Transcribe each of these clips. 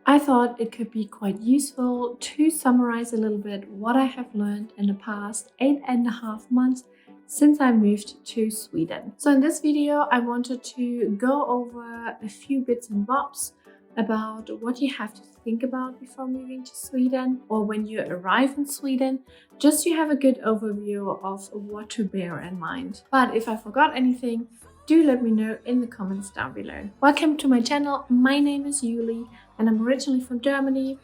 I thought it could be quite useful to summarize a little bit what I have learned in the past 8.5 months since I moved to Sweden. So in this video, I wanted to go over a few bits and bobs about what you have to think about before moving to Sweden or when you arrive in Sweden, just so you have a good overview of what to bear in mind. But if I forgot anything, do let me know in the comments down below. Welcome to my channel. My name is Julie and I'm originally from Germany,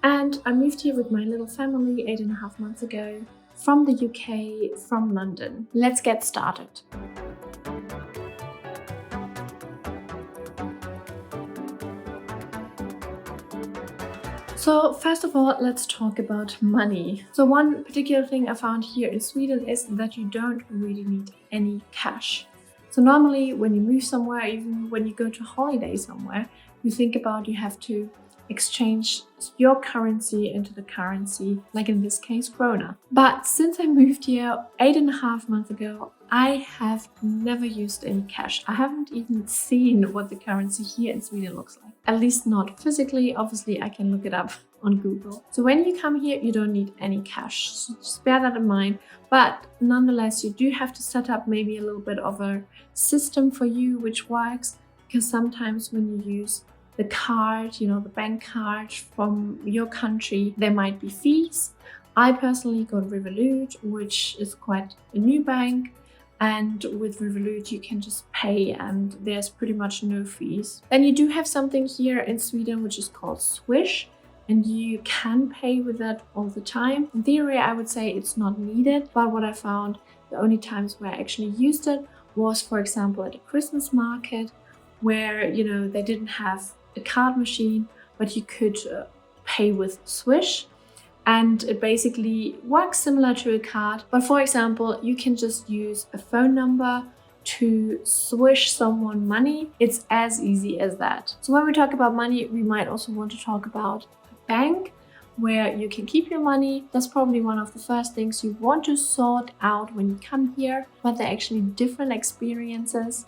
and I moved here with my little family 8.5 months ago from the UK, from London. Let's get started. So first of all, let's talk about money. So one particular thing I found here in Sweden is that you don't really need any cash. So normally when you move somewhere, even when you go to holiday somewhere, you think about you have to exchange your currency into the currency, like in this case, krona. But since I moved here 8.5 months ago, I have never used any cash. I haven't even seen what the currency here in Sweden looks like. At least not physically. Obviously, I can look it up on Google. So when you come here, you don't need any cash. So just bear that in mind. But nonetheless, you do have to set up maybe a little bit of a system for you which works, because sometimes when you use the card, the bank card from your country, there might be fees. I personally got Revolut, which is quite a new bank. And with Revolut, you can just pay and there's pretty much no fees. Then you do have something here in Sweden, which is called Swish. And you can pay with that all the time. In theory, I would say it's not needed. But what I found, the only times where I actually used it was, for example, at a Christmas market where, they didn't have a card machine, but you could pay with Swish. And it basically works similar to a card. But for example, you can just use a phone number to swish someone money. It's as easy as that. So when we talk about money, we might also want to talk about a bank where you can keep your money. That's probably one of the first things you want to sort out when you come here, but they're actually different experiences.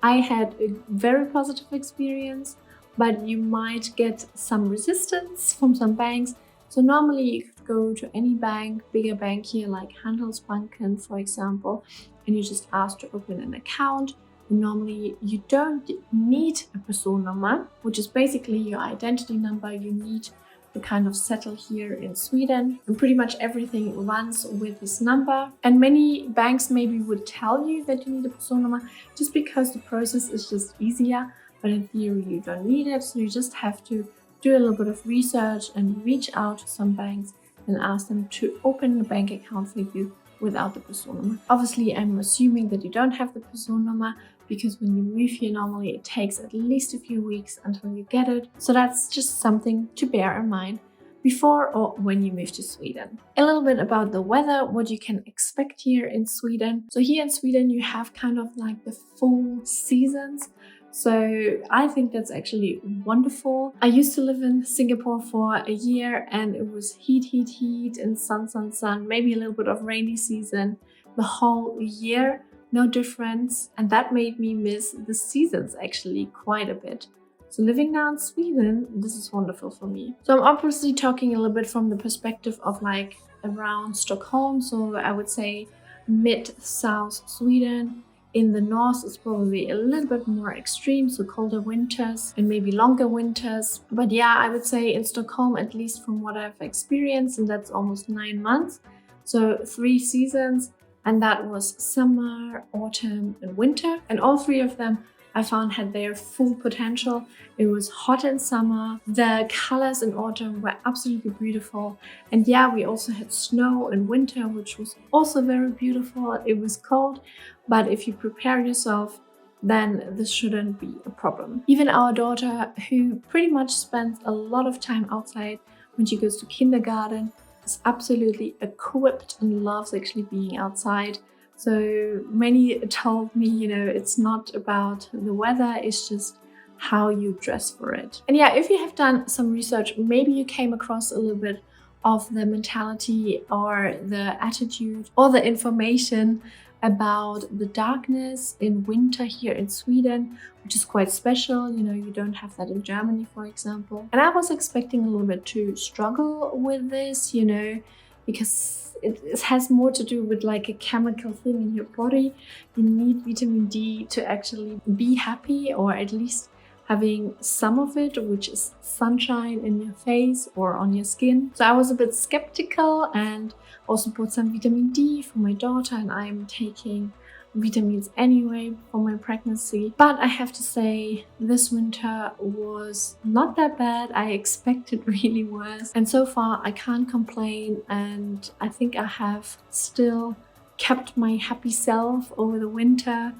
I had a very positive experience, but you might get some resistance from some banks. So normally you could go to any bank, bigger bank here like Handelsbanken, for example, and you just ask to open an account. And normally you don't need a Personnummer, which is basically your identity number you need to kind of settle here in Sweden. And pretty much everything runs with this number. And many banks maybe would tell you that you need a Personnummer just because the process is just easier. But in theory, you don't need it. So you just have to do a little bit of research and reach out to some banks and ask them to open a bank account for you without the Personnummer. Obviously, I'm assuming that you don't have the Personnummer, because when you move here, normally it takes at least a few weeks until you get it. So that's just something to bear in mind before or when you move to Sweden. A little bit about the weather, what you can expect here in Sweden. So here in Sweden, you have kind of like the full seasons. So I think that's actually wonderful. I used to live in Singapore for a year and it was heat and sun, maybe a little bit of rainy season the whole year, no difference. And that made me miss the seasons actually quite a bit. So living now in Sweden, this is wonderful for me. So I'm obviously talking a little bit from the perspective of like around Stockholm. So I would say mid-south Sweden. In the north, it's probably a little bit more extreme, so colder winters and maybe longer winters. But yeah, I would say in Stockholm, at least from what I've experienced, and that's almost 9 months. So 3 seasons, and that was summer, autumn, and winter. And all 3 of them I found had their full potential. It was hot in summer. The colors in autumn were absolutely beautiful. And yeah, we also had snow in winter, which was also very beautiful. It was cold, but if you prepare yourself, then this shouldn't be a problem. Even our daughter, who pretty much spends a lot of time outside when she goes to kindergarten, is absolutely equipped and loves actually being outside. So many told me, it's not about the weather, it's just how you dress for it. And yeah, if you have done some research, maybe you came across a little bit of the mentality or the attitude or the information about the darkness in winter here in Sweden, which is quite special. You know, you don't have that in Germany, for example. And I was expecting a little bit to struggle with this, you know, because it has more to do with like a chemical thing in your body. You need vitamin D to actually be happy, or at least having some of it, which is sunshine in your face or on your skin. So I was a bit skeptical, and also bought some vitamin D for my daughter, and I'm taking vitamins anyway for my pregnancy. But I have to say, this winter was not that bad. I expected really worse, and so far I can't complain, and I think I have still kept my happy self over the winter.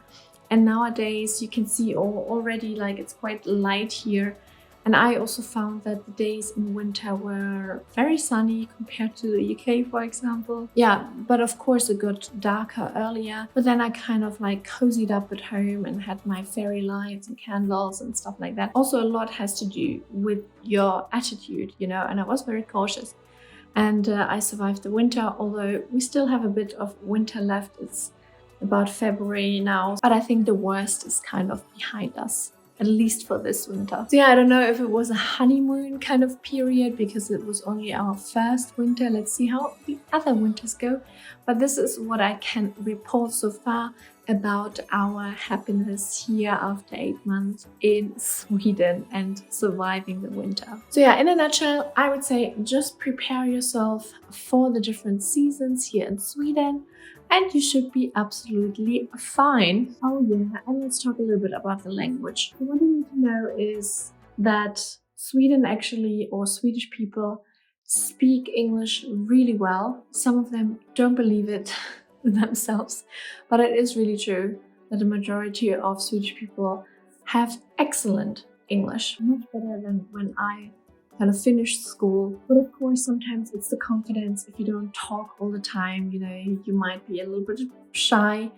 And nowadays you can see already like it's quite light here. And I also found that the days in winter were very sunny compared to the UK, for example. Yeah, but of course it got darker earlier. But then I kind of like cozied up at home and had my fairy lights and candles and stuff like that. Also, a lot has to do with your attitude, you know, and I was very cautious. And I survived the winter, although we still have a bit of winter left. It's about February now, but I think the worst is kind of behind us, at least for this winter. So yeah, I don't know if it was a honeymoon kind of period because it was only our first winter. Let's see how the other winters go. But this is what I can report so far about our happiness here after 8 months in Sweden and surviving the winter. So yeah, in a nutshell, I would say just prepare yourself for the different seasons here in Sweden, and you should be absolutely fine. Oh yeah, and let's talk a little bit about the language. What you need to know is that Sweden actually, or Swedish people, speak English really well. Some of them don't believe it themselves, but it is really true that the majority of Swedish people have excellent English, much better than when I kind of finished school. But of course, sometimes it's the confidence. If you don't talk all the time, you know, you might be a little bit shy,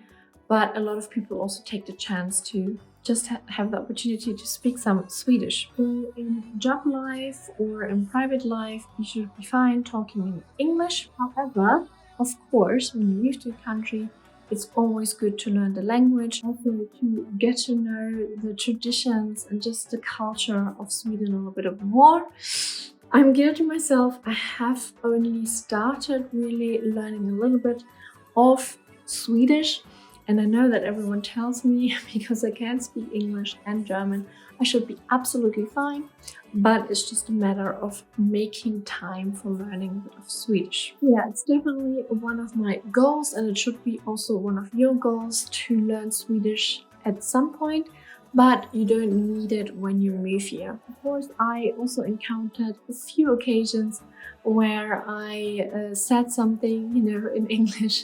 but a lot of people also take the chance to just have the opportunity to speak some Swedish. So in job life or in private life, you should be fine talking in English. However, of course, when you move to a country, it's always good to learn the language, also to get to know the traditions and just the culture of Sweden a little bit more. I'm guilty myself. I have only started really learning a little bit of Swedish, and I know that everyone tells me because I can't speak English and German, I should be absolutely fine, but it's just a matter of making time for learning a bit of Swedish. Yeah, it's definitely one of my goals, and it should be also one of your goals to learn Swedish at some point, but you don't need it when you move here. Of course, I also encountered a few occasions where I said something, you know, in English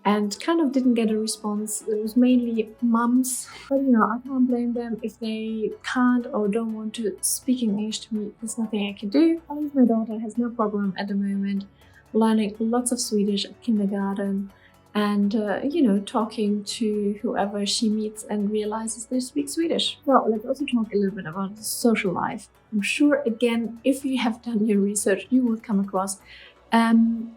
and kind of didn't get a response. It was mainly mums, but you know, I can't blame them if they can't or don't want to speak English to me. There's nothing I can do. At least my daughter has no problem at the moment learning lots of Swedish at kindergarten and you know, talking to whoever she meets and realizes they speak Swedish. So let's also talk a little bit about the social life. I'm sure, again, if you have done your research, you will come across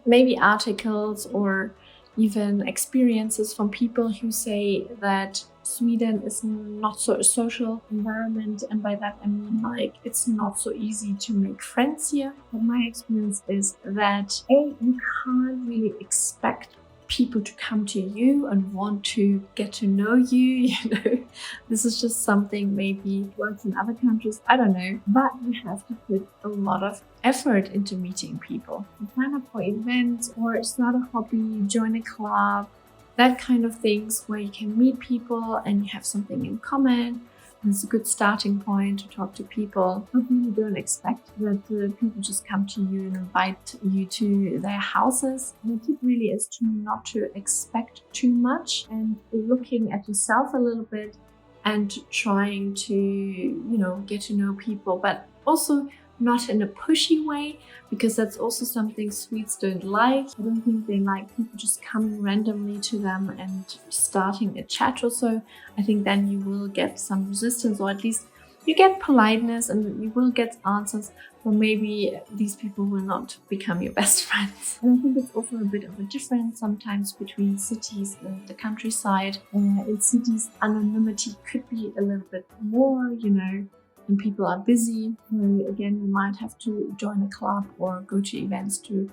maybe articles or even experiences from people who say that Sweden is not so a social environment, and by that I mean like it's not so easy to make friends here. But my experience is that you can't really expect people to come to you and want to get to know you, you know. This is just something maybe works in other countries, I don't know, but you have to put a lot of effort into meeting people. You sign up for events or start a hobby, join a club, that kind of things where you can meet people and you have something in common. It's a good starting point to talk to people. But you don't expect that people just come to you and invite you to their houses. The tip really is to not to expect too much and looking at yourself a little bit and trying to, you know, get to know people, but also not in a pushy way, because that's also something Swedes don't like. I don't think they like people just coming randomly to them and starting a chat or so. I think then you will get some resistance, or at least You get politeness and you will get answers, but maybe these people will not become your best friends. And I think it's also a bit of a difference sometimes between cities and the countryside. In cities, anonymity could be a little bit more, and people are busy. Again, you might have to join a club or go to events to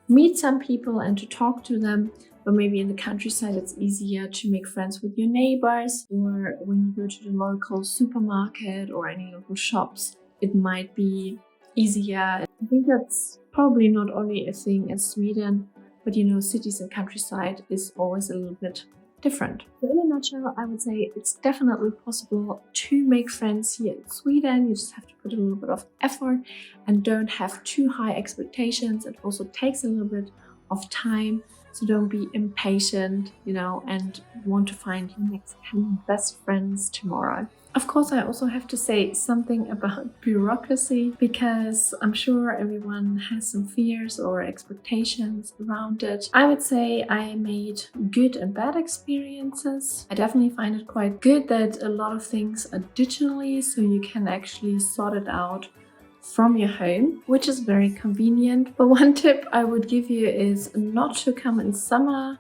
meet some people and to talk to them. But maybe in the countryside, it's easier to make friends with your neighbors, or when you go to the local supermarket or any local shops, it might be easier. I think that's probably not only a thing in Sweden, but cities and countryside is always a little bit different. So in a nutshell, I would say it's definitely possible to make friends here in Sweden. You just have to put a little bit of effort and don't have too high expectations. It also takes a little bit of time. So don't be impatient, and want to find your next 10 best friends tomorrow. Of course, I also have to say something about bureaucracy, because I'm sure everyone has some fears or expectations around it. I would say I made good and bad experiences. I definitely find it quite good that a lot of things are digitally, so you can actually sort it out from your home, which is very convenient. But one tip I would give you is not to come in summer,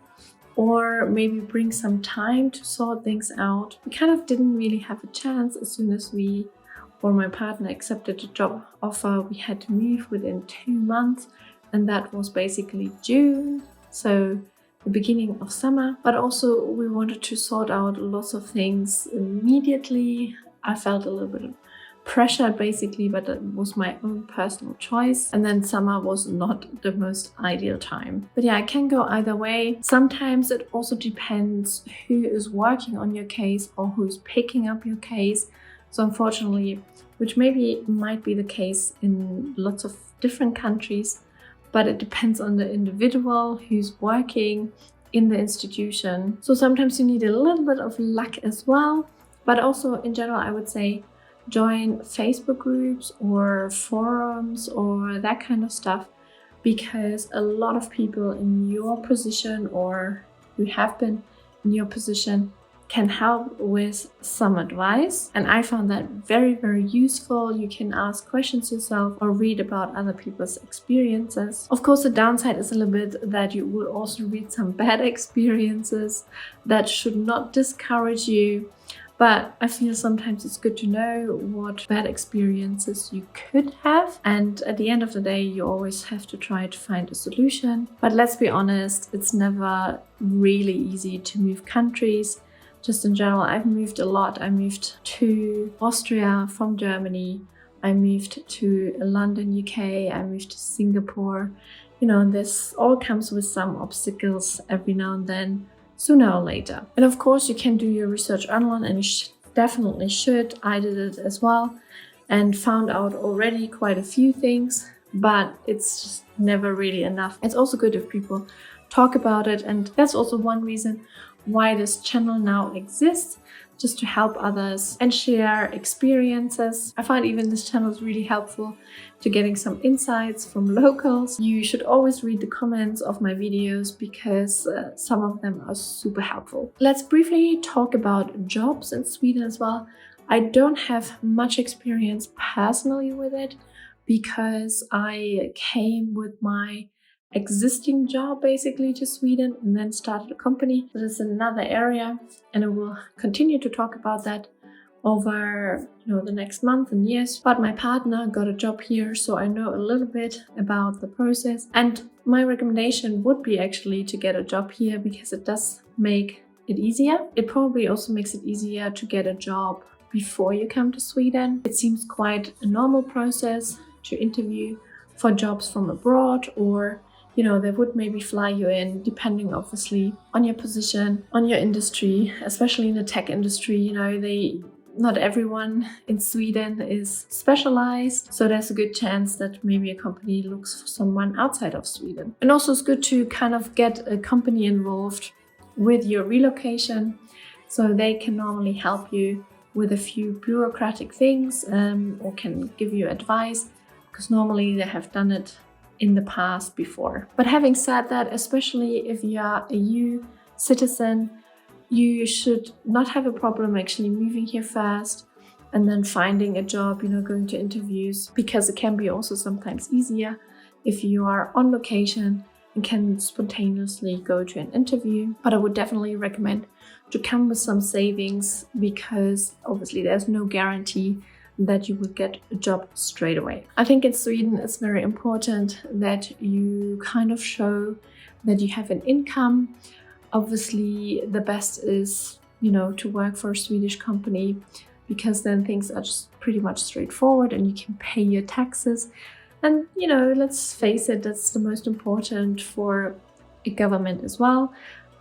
or maybe bring some time to sort things out. We kind of didn't really have a chance. As soon as we or my partner accepted a job offer, we had to move within 2 months, and that was basically June, so the beginning of summer. But also we wanted to sort out lots of things immediately. I felt a little bit pressured basically, but that was my own personal choice. And then summer was not the most ideal time. But yeah, it can go either way. Sometimes it also depends who is working on your case or who's picking up your case. So unfortunately, which maybe might be the case in lots of different countries, but it depends on the individual who's working in the institution. So sometimes you need a little bit of luck as well. But also in general, I would say join Facebook groups or forums or that kind of stuff, because a lot of people in your position or who have been in your position can help with some advice. And I found that very, very useful. You can ask questions yourself or read about other people's experiences. Of course, the downside is a little bit that you will also read some bad experiences. That should not discourage you. But I feel sometimes it's good to know what bad experiences you could have. And at the end of the day, you always have to try to find a solution. But let's be honest, it's never really easy to move countries. Just in general, I've moved a lot. I moved to Austria from Germany. I moved to London, UK. I moved to Singapore. And this all comes with some obstacles every now and then, sooner or later. And of course, you can do your research online, and you definitely should. I did it as well and found out already quite a few things, but it's just never really enough. It's also good if people talk about it, and that's also one reason why this channel now exists, just to help others and share experiences. I find even this channel is really helpful to getting some insights from locals. You should always read the comments of my videos, because some of them are super helpful. Let's briefly talk about jobs in Sweden as well. I don't have much experience personally with it, because I came with my existing job basically to Sweden and then started a company. That is another area, and I will continue to talk about that over the next month and years. But my partner got a job here, so I know a little bit about the process, and my recommendation would be actually to get a job here, because it does make it easier. It probably also makes it easier to get a job before you come to Sweden. It seems quite a normal process to interview for jobs from abroad, or they would maybe fly you in, depending obviously on your position, on your industry, especially in the tech industry. Not everyone in Sweden is specialized, so there's a good chance that maybe a company looks for someone outside of Sweden. And also it's good to kind of get a company involved with your relocation, so they can normally help you with a few bureaucratic things, or can give you advice, because normally they have done it in the past before. But having said that, especially if you are a EU citizen, you should not have a problem actually moving here first. and then finding a job, going to interviews, because it can be also sometimes easier if you are on location and can spontaneously go to an interview. But I would definitely recommend to come with some savings, because obviously there's no guarantee that you would get a job straight away. I think in Sweden it's very important that you kind of show that you have an income. Obviously the best is, to work for a Swedish company, because then things are just pretty much straightforward and you can pay your taxes. And, let's face it, that's the most important for a government as well,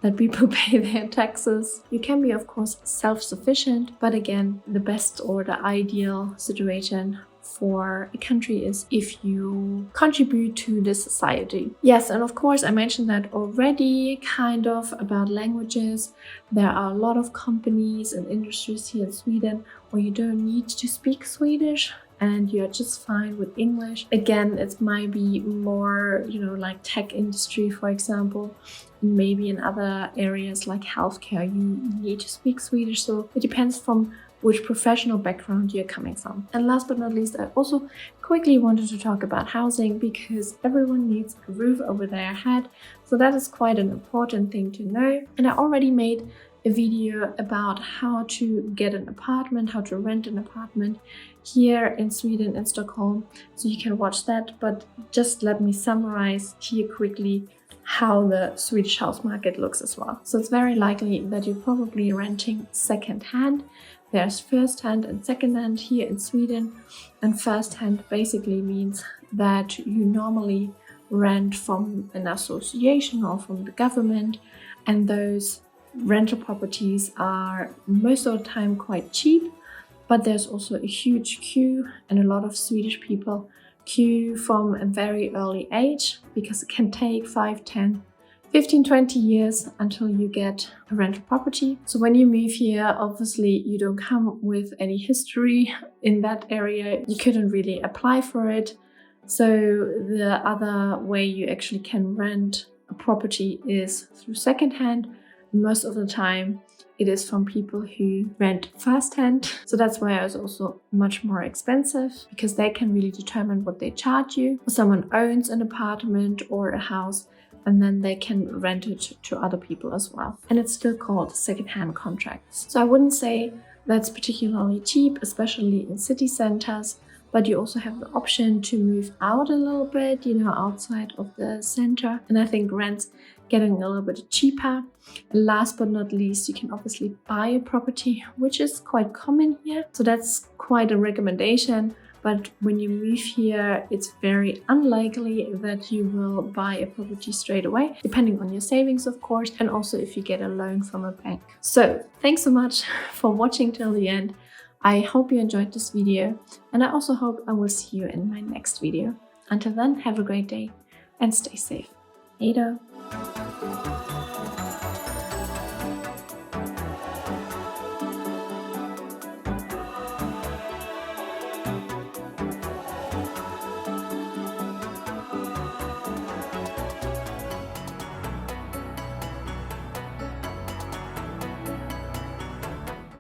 that people pay their taxes. You can be, of course, self-sufficient, but again, the best or the ideal situation for a country is if you contribute to the society. Yes, and of course, I mentioned that already, kind of, about languages. There are a lot of companies and industries here in Sweden where you don't need to speak Swedish, and you're just fine with English. Again, it might be more, like tech industry, for example. Maybe in other areas like healthcare, you need to speak Swedish. So it depends from which professional background you're coming from. And last but not least, I also quickly wanted to talk about housing, because everyone needs a roof over their head. So that is quite an important thing to know. And I already made a video about how to get an apartment, how to rent an apartment here in Sweden, in Stockholm. So you can watch that, but just let me summarize here quickly how the Swedish house market looks as well. So it's very likely that you're probably renting second-hand. There's first-hand and second-hand here in Sweden. And first-hand basically means that you normally rent from an association or from the government, and those rental properties are most of the time quite cheap, but there's also a huge queue, and a lot of Swedish people queue from a very early age, because it can take 5, 10, 15, 20 years until you get a rental property. So when you move here, obviously you don't come with any history in that area. You couldn't really apply for it. So the other way you actually can rent a property is through secondhand. Most of the time it is from people who rent first-hand. So that's why it's also much more expensive, because they can really determine what they charge you. Someone owns an apartment or a house, and then they can rent it to other people as well. And it's still called second-hand contracts. So I wouldn't say that's particularly cheap, especially in city centers, but you also have the option to move out a little bit, outside of the center. And I think rent's getting a little bit cheaper. And last but not least, you can obviously buy a property, which is quite common here. So that's quite a recommendation. But when you move here, it's very unlikely that you will buy a property straight away, depending on your savings, of course, and also if you get a loan from a bank. So thanks so much for watching till the end. I hope you enjoyed this video, and I also hope I will see you in my next video. Until then, have a great day and stay safe. Hey,